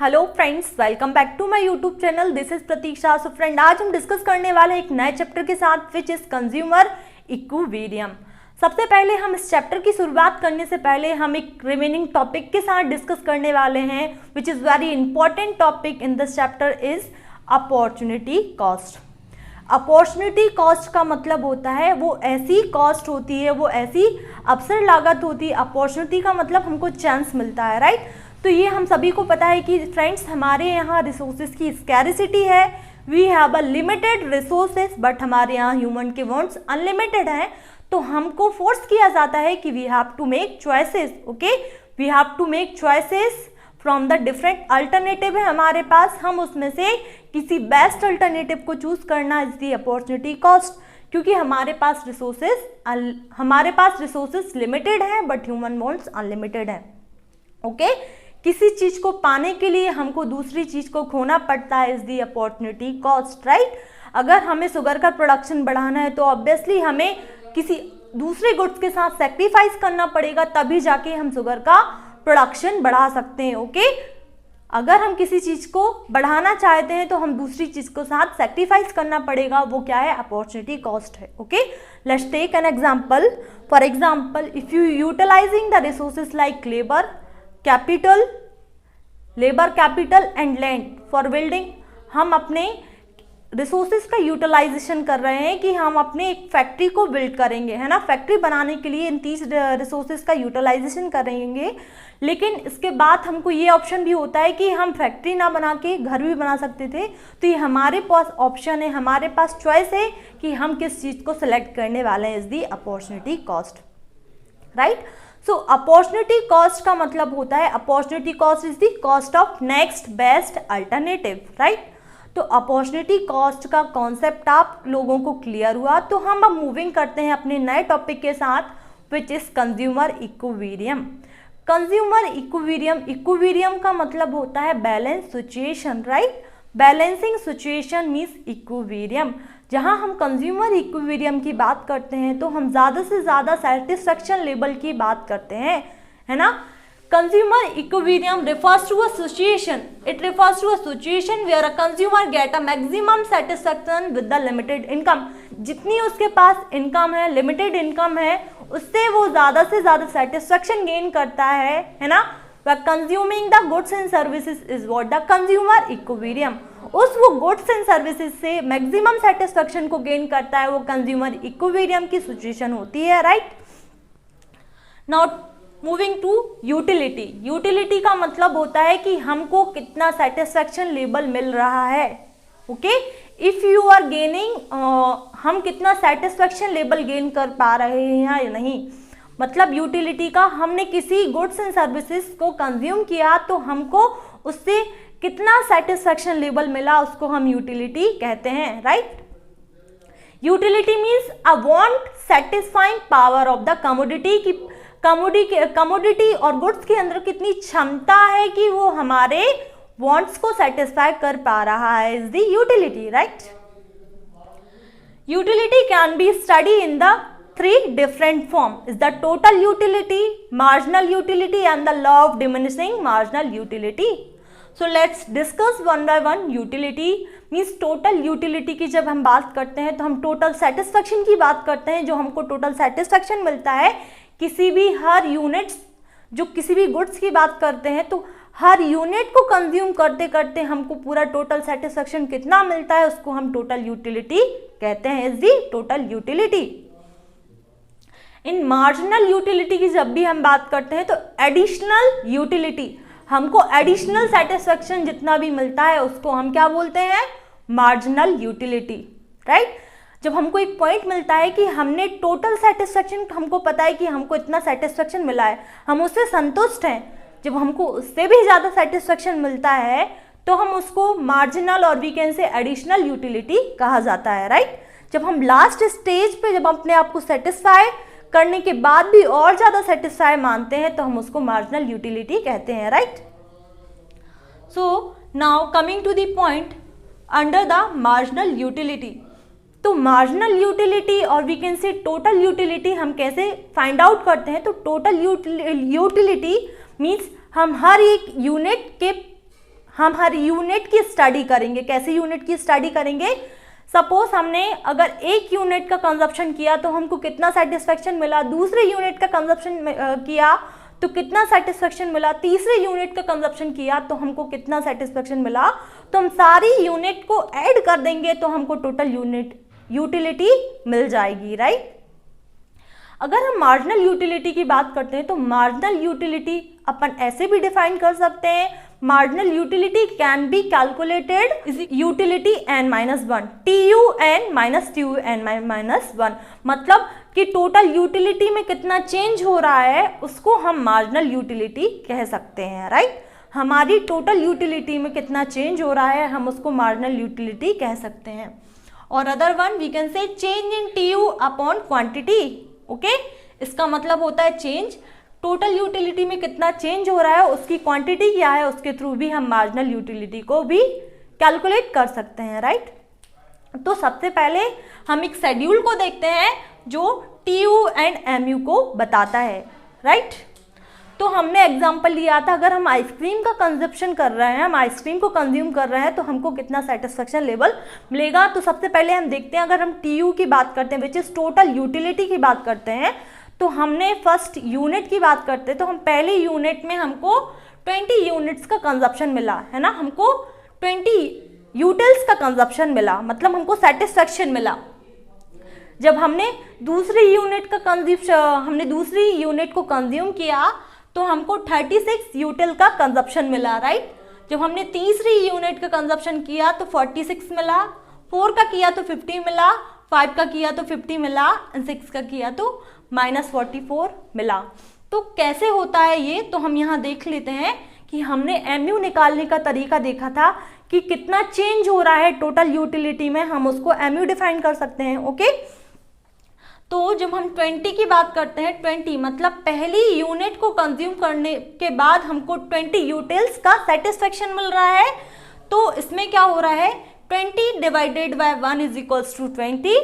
Hello friends, welcome back to my YouTube channel. This is Pratiksha. So friend, आज हम discuss करने वाले हैं एक नए चैप्टर के साथ विच इज कंज्यूमर इक्विलिब्रियम। सबसे पहले हम इस चैप्टर की शुरुआत करने से पहले हम एक रिमेनिंग टॉपिक के साथ डिस्कस करने वाले हैं which is very important topic in this chapter is opportunity cost. Opportunity cost का मतलब होता है वो ऐसी कॉस्ट होती है, वो ऐसी अवसर लागत होती है। अपॉर्चुनिटी का मतलब हमको चांस मिलता है, राइट। तो ये हम सभी को पता है कि फ्रेंड्स हमारे यहाँ रिसोर्सेज की स्कैरिसिटी है, we have a limited resources, but हमारे यहाँ ह्यूमन के वांट्स अनलिमिटेड हैं। तो हमको फोर्स किया जाता है कि we have to make choices, okay, we have to make choices from the different alternative है हमारे पास। हम उसमें से किसी बेस्ट अल्टरनेटिव को चूज करना इज दी अपॉर्चुनिटी कॉस्ट, क्योंकि हमारे पास रिसोर्सेज लिमिटेड हैं बट ह्यूमन वांट्स अनलिमिटेड है, ओके। किसी चीज को पाने के लिए हमको दूसरी चीज को खोना पड़ता है is the opportunity cost, right. अगर हमें शुगर का प्रोडक्शन बढ़ाना है तो ऑब्वियसली हमें किसी दूसरे गुड्स के साथ सेक्रीफाइस करना पड़ेगा, तभी जाके हम शुगर का प्रोडक्शन बढ़ा सकते हैं, ओके। अगर हम किसी चीज को बढ़ाना चाहते हैं तो हम दूसरी चीज को साथ सेक्रीफाइस करना पड़ेगा, वो क्या है? अपॉर्चुनिटी कॉस्ट है, okay. Let's take an example. For example, if you utilizing the resources like labour capital and land for building, हम अपने रिसोर्सेज का यूटिलाइजेशन कर रहे हैं कि हम अपने एक फैक्ट्री को बिल्ड करेंगे, है ना। फैक्ट्री बनाने के लिए इन 30 रिसोर्सेज का यूटिलाइजेशन करेंगे, लेकिन इसके बाद हमको ये ऑप्शन भी होता है कि हम फैक्ट्री ना बना के घर भी बना सकते थे। तो ये हमारे पास ऑप्शन है, हमारे पास चॉइस है कि हम किस चीज़ को सिलेक्ट करने वाले हैं is the opportunity cost, right. So opportunity cost का मतलब होता है opportunity cost is the cost of next best alternative, right. तो अपॉर्चुनिटी कॉस्ट का कॉन्सेप्ट आप लोगों को क्लियर हुआ। तो हम अब मूविंग करते हैं अपने नए टॉपिक के साथ which is consumer equilibrium. Consumer equilibrium का मतलब होता है balance situation, right. Balancing situation means equilibrium. जहाँ हम कंज्यूमर इक्विलिब्रियम की बात करते हैं तो हम ज़्यादा से ज़्यादा सेटिस्फैक्शन लेवल की बात करते हैं, है ना। Consumer equilibrium refers to a situation. It refers to a situation where a consumer get a maximum satisfaction with the limited income. जितनी उसके पास इनकम है, लिमिटेड इनकम है, उससे वो ज़्यादा से ज़्यादा सेटिस्फैक्शन गेन करता है ना। Consuming the goods and services is what the consumer equilibrium. वो गुड्स एंड सर्विसेज से मैक्सिमम सेटिस्फैक्शन को गेन करता है, वो कंज्यूमर इक्विलिब्रियम की सिचुएशन होती है, right. Now moving to utility. Utility का मतलब होता है कि हमको कितना सेटिस्फैक्शन लेवल मिल रहा है, okay. If you are gaining, हम कितना सेटिस्फैक्शन लेवल गेन कर पा रहे हैं या नहीं। मतलब यूटिलिटी का, हमने किसी गुड्स एंड सर्विसेज को कंज्यूम किया तो हमको उससे कितना सेटिस्फैक्शन लेवल मिला, उसको हम यूटिलिटी कहते हैं, right. Utility means a want satisfying power of the commodity की कमोडिटी और गुड्स के अंदर कितनी क्षमता है कि वो हमारे वांट्स को सेटिस्फाई कर पा रहा है is the utility, right. Utility can be study in the 3 different form is the total utility, marginal utility and the law of diminishing marginal utility. So let's discuss one by one. Utility means total utility की जब हम बात करते हैं तो हम total satisfaction की बात करते हैं। जो हमको total satisfaction मिलता है किसी भी हर यूनिट्स, जो किसी भी गुड्स की बात करते हैं तो हर यूनिट को कंज्यूम करते करते हमको पूरा टोटल सेटिस्फैक्शन कितना मिलता है, उसको हम टोटल यूटिलिटी कहते हैं is the total utility. In marginal utility की जब भी हम बात करते हैं तो एडिशनल यूटिलिटी, हमको एडिशनल सेटिस्फैक्शन जितना भी मिलता है उसको हम क्या बोलते हैं? Marginal utility, right. जब हमको एक पॉइंट मिलता है कि हमने टोटल सेटिस्फैक्शन, हमको पता है कि हमको इतना सेटिस्फैक्शन मिला है, हम उससे संतुष्ट हैं। जब हमको उससे भी ज़्यादा सेटिस्फैक्शन मिलता है तो हम उसको मार्जिनल और we can say additional utility कहा जाता है, राइट। जब हम लास्ट स्टेज पे जब अपने आप को सेटिस्फाई करने के बाद भी और ज़्यादा सेटिस्फाई मानते हैं तो हम उसको मार्जिनल यूटिलिटी कहते हैं, right. So now coming to the point under the marginal utility. तो मार्जिनल यूटिलिटी और we can say total utility हम कैसे फाइंड आउट करते हैं? तो टोटल यूटिलिटी मीन्स हम हर एक यूनिट के हम हर यूनिट की स्टडी करेंगे। कैसे यूनिट की स्टडी करेंगे? सपोज हमने अगर एक यूनिट का कंजप्शन किया तो हमको कितना सेटिस्फेक्शन मिला, दूसरे यूनिट का कंजप्शन किया तो कितना सेटिस्फेक्शन मिला, तीसरे यूनिट का कंजप्शन किया तो हमको कितना सेटिस्फेक्शन मिला, तो हम सारी यूनिट को ऐड कर देंगे तो हमको टोटल यूनिट यूटिलिटी मिल जाएगी, राइट। अगर हम मार्जिनल यूटिलिटी की बात करते हैं तो मार्जिनल यूटिलिटी अपन ऐसे भी डिफाइन कर सकते हैं, marginal utility can be calculated is utility n-1 TUN minus TUN-1, मतलब कि टोटल यूटिलिटी में कितना चेंज हो रहा है उसको हम मार्जिनल यूटिलिटी कह सकते हैं, राइट। हमारी टोटल यूटिलिटी में कितना चेंज हो रहा है हम उसको मार्जिनल यूटिलिटी कह सकते हैं। और other one we can say change in TU upon quantity, okay. इसका मतलब होता है चेंज, टोटल यूटिलिटी में कितना चेंज हो रहा है उसकी क्वांटिटी क्या है, उसके थ्रू भी हम मार्जिनल यूटिलिटी को भी कैलकुलेट कर सकते हैं, राइट। तो सबसे पहले हम एक शेड्यूल को देखते हैं जो TU एंड MU को बताता है, राइट। तो हमने एग्जांपल लिया था, अगर हम आइसक्रीम का कंजप्शन कर रहे हैं, हम आइसक्रीम को कंज्यूम कर रहे हैं तो हमको कितना सेटिस्फेक्शन लेवल मिलेगा। तो सबसे पहले हम देखते हैं, अगर हम TU की बात करते हैं विच इज टोटल यूटिलिटी की बात करते हैं, तो हमने फर्स्ट यूनिट की बात करते हैं तो हम पहले यूनिट में हमको 20 यूनिट्स का कंजप्शन मिला है ना, हमको 20 यूटिल्स का कंजप्शन मिला, मतलब हमको सेटिस्फेक्शन मिला। जब हमने दूसरी यूनिट को कंज्यूम किया तो हमको 36 यूटिल का कंजप्शन मिला, राइट। जब हमने तीसरी यूनिट का कंजप्शन किया तो 46 मिला, 4 का किया तो 50 मिला, 5 का किया तो 50 मिला, 6 का किया तो -44 मिला। तो कैसे होता है ये, तो हम यहाँ देख लेते हैं कि हमने MU निकालने का तरीका देखा था कि कितना चेंज हो रहा है टोटल यूटिलिटी में, हम उसको MU डिफाइन कर सकते हैं, ओके। तो जब हम 20 की बात करते हैं, 20 मतलब पहली यूनिट को कंज्यूम करने के बाद हमको 20 यूटिल्स का सेटिस्फेक्शन मिल रहा है। तो इसमें क्या हो रहा है, 20 divided by 1 is equals to 20,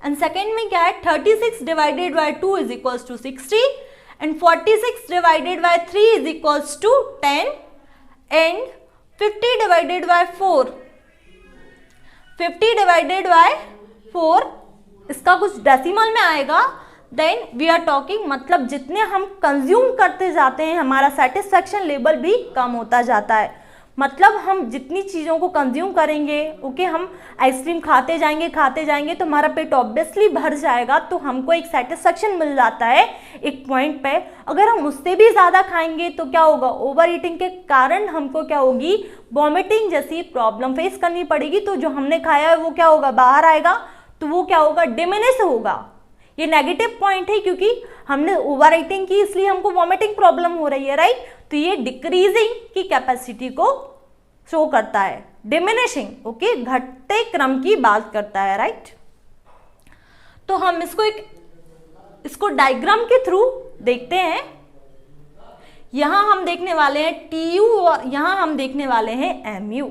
and second में क्या है 36 divided by 2 is equals to 60, and 46 divided by 3 is equals to 10, and 50 divided by 4 इसका कुछ डेसिमल में आएगा। देन वी आर टॉकिंग, मतलब जितने हम कंज्यूम करते जाते हैं हमारा सेटिस्फेक्शन लेवल भी कम होता जाता है। मतलब हम जितनी चीज़ों को कंज्यूम करेंगे, ओके, हम आइसक्रीम खाते जाएंगे तो हमारा पेट ऑब्वियसली भर जाएगा, तो हमको एक सेटिस्फेक्शन मिल जाता है एक पॉइंट पे। अगर हम उससे भी ज़्यादा खाएंगे तो क्या होगा, ओवर ईटिंग के कारण हमको क्या होगी, वॉमिटिंग जैसी प्रॉब्लम फेस करनी पड़ेगी। तो जो हमने खाया है वो क्या होगा, बाहर आएगा, तो वो क्या होगा, डिमिनिश होगा। ये नेगेटिव पॉइंट है क्योंकि हमने ओवर ईटिंग की इसलिए हमको वॉमिटिंग प्रॉब्लम हो रही है, राइट। तो ये डिक्रीजिंग की कैपेसिटी को शो करता है, डिमिनिशिंग, ओके, घटते क्रम की बात करता है, राइट। तो हम इसको डायग्राम के थ्रू देखते हैं। यहां हम देखने वाले हैं TU और यहां हम देखने वाले हैं MU।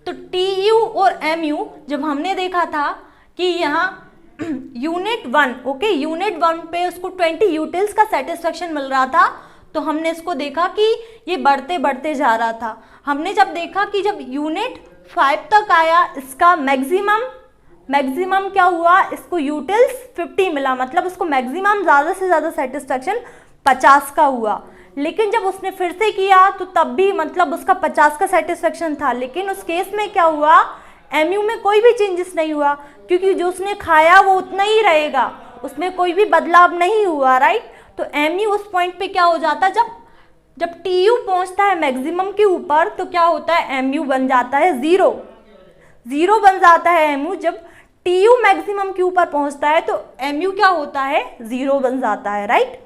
तो TU और MU जब हमने देखा था कि यहाँ यूनिट 1, ओके, यूनिट 1 पे उसको 20 यूटिल्स का सेटिस्फेक्शन मिल रहा था, तो हमने इसको देखा कि ये बढ़ते बढ़ते जा रहा था। हमने जब देखा कि जब यूनिट 5 तक आया इसका मैक्सिमम क्या हुआ, इसको यूटिल्स 50 मिला, मतलब उसको मैक्सिमम ज़्यादा से ज़्यादा सेटिस्फेक्शन 50 का हुआ। लेकिन जब उसने फिर से किया तो तब भी मतलब उसका 50 का सेटिस्फेक्शन था, लेकिन उस केस में क्या हुआ, MU में कोई भी चेंजेस नहीं हुआ, क्योंकि जो उसने खाया वो उतना ही रहेगा, उसमें कोई भी बदलाव नहीं हुआ, राइट। तो MU उस पॉइंट पे क्या हो जाता है, जब TU पहुंचता है मैक्सिमम के ऊपर तो क्या होता है, MU बन जाता है 0 बन जाता है MU। जब TU मैक्सिमम के ऊपर पहुंचता है तो MU क्या होता है, 0 बन जाता है, राइट।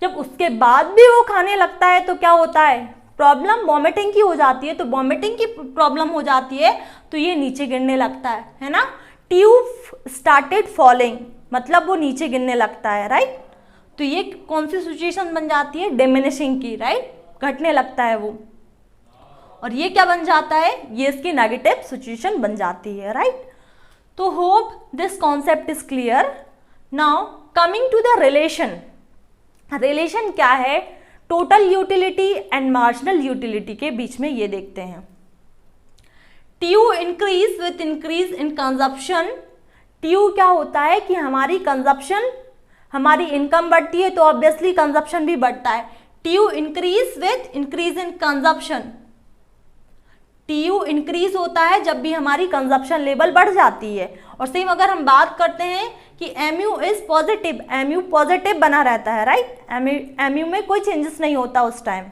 जब उसके बाद भी वो खाने लगता है तो क्या होता है, प्रॉब्लम वॉमिटिंग की हो जाती है। तो वॉमिटिंग की प्रॉब्लम हो जाती है तो ये नीचे गिरने लगता है ना। TU स्टार्टेड फॉलिंग, मतलब वो नीचे गिरने लगता है, राइट। तो ये कौन सी सिचुएशन बन जाती है, डिमिनिशिंग की, राइट, घटने लगता है वो। और ये क्या बन जाता है, ये इसकी नेगेटिव सिचुएशन बन जाती है, राइट। तो hope this concept is clear. Now coming to the relation क्या है total utility and marginal utility के बीच में ये देखते हैं। TU increase with increase in consumption. TU क्या होता है कि हमारी कंजप्शन, हमारी इनकम बढ़ती है तो ऑब्वियसली कंजप्शन भी बढ़ता है। TU increase with increase in consumption. TU increase होता है जब भी हमारी कंजप्शन लेवल बढ़ जाती है। और सेम अगर हम बात करते हैं कि MU is positive, MU positive बना रहता है, राइट। MU में कोई चेंजेस नहीं होता उस time.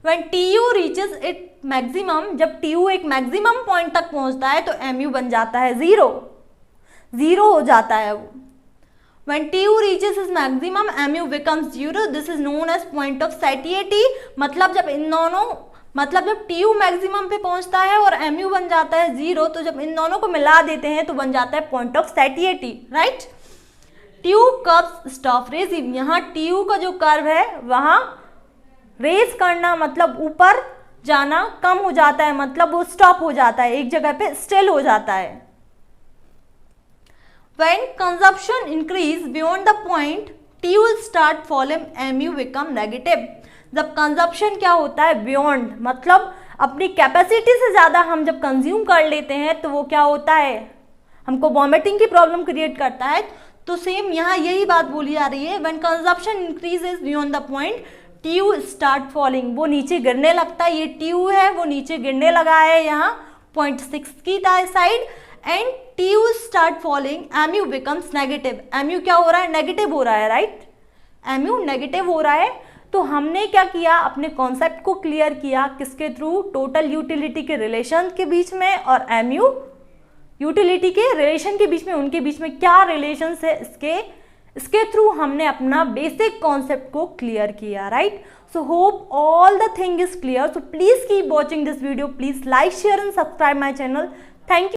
When TU reaches its maximum, जब TU एक मैक्सिमम पॉइंट तक पहुंचता है तो MU बन जाता है जीरो, जीरो हो जाता है वो। When TU reaches its maximum, MU becomes zero. This is known as point of satiety. मतलब जब इन दोनों, मतलब जब TU मैक्सिमम पे पहुंचता है और MU बन जाता है जीरो, तो जब इन दोनों को मिला देते हैं तो बन जाता है point of satiety, right. TU curve stop raising. यहाँ TU का जो कर्व है वहाँ रेज करना मतलब ऊपर जाना कम हो जाता है, मतलब वो स्टॉप हो जाता है, एक जगह पे स्टिल हो जाता है। When consumption increase beyond the point, TU will start falling, MU become negative. जब कंजप्शन क्या होता है बियॉन्ड, मतलब अपनी कैपेसिटी से ज़्यादा हम जब कंज्यूम कर लेते हैं तो वो क्या होता है, हमको वॉमिटिंग की प्रॉब्लम क्रिएट करता है। तो सेम यहाँ यही बात बोली जा रही है, when consumption increases beyond the point TU start falling, वो नीचे गिरने लगता है। ये TU है वो नीचे गिरने लगा है यहाँ 0.6 की side, and TU start falling, MU becomes negative. MU क्या हो रहा है, नेगेटिव हो रहा है, राइट। MU नेगेटिव हो रहा है। तो हमने क्या किया, अपने कॉन्सेप्ट को क्लियर किया, किसके थ्रू, टोटल यूटिलिटी के रिलेशन के बीच में और MU यूटिलिटी के रिलेशन के बीच में, उनके बीच में क्या रिलेशन है, इसके थ्रू हमने अपना बेसिक कॉन्सेप्ट को क्लियर किया, right. So hope all the thing is clear. So please keep watching this video, please like, share and subscribe my channel. Thank you.